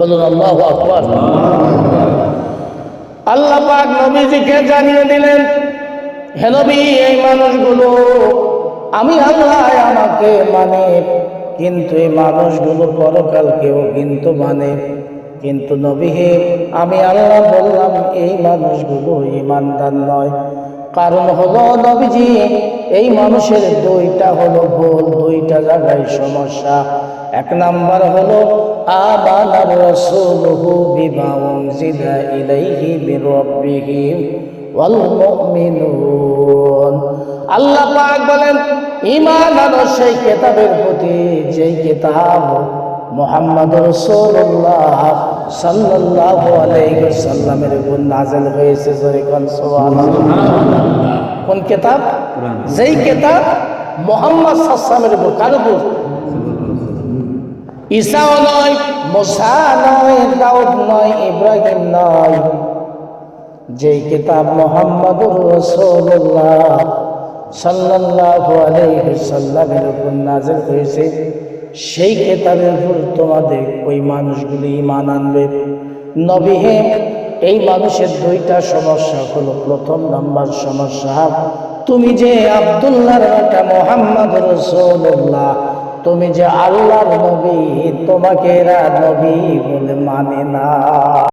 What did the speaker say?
বলুন আল্লাহু আকবার। আল্লাহ পাক নবীজিকে জানিয়ে দিলেন, হে নবী, এই মানুষগুলো আমি আল্লাহ আমাকে মানে, কিন্তু এই মানুষগুলো পরকালকেও কিন্তু মানে। কিন্তু নবী হে, আমি আল্লাহ বললাম এই মানুষগুলো ঈমানদার নয়। কারণ হলো নবীজি, এই মানুষের দুইটা হলো ভুল, দুইটা জায়গায় সমস্যা। এক নাম্বার হলো আমানার রাসূলুহু বিমা উনজিলা ইলাইহি মির রাব্বিহি ওয়াল মুমিনুন। আল্লাহ পাক বলেন, ঈমান আনো সেই কিতাবের প্রতি যেই কিতাব মুহাম্মদুর রাসূলুল্লাহ সাল্লাল্লাহু আলাইহি ওয়াসাল্লামের উপর নাযিল হয়েছে। জোরে কোন সুবহানাল্লাহ। কোন কিতাব? যেই কিতাব মুহাম্মদ সাল্লাল্লাহু আলাইহি ওয়াসাল্লামের উপর। কার উপর? ঈসাও নয়, মুসা নয়, দাউদ নয়, ইব্রাহিম নয়। যেই কিতাব মুহাম্মদুর রাসূলুল্লাহ সাল্লাল্লাহু আলাইহি ওয়াসাল্লামের উপর নাযিল হয়েছে, সেই কিতাবের উপর তোমাদের ওই মানুষগুলি ঈমান আনবে। নবী হে, এই মানুষের দুইটা সমস্যা হলো, প্রথম নাম্বার সমস্যা, তুমি যে আব্দুল্লাহর বেটা মুহাম্মদুর রাসূলুল্লাহ, তুমি যে আল্লাহর নবী, তোমাকে এরা নবী বলে মানে না।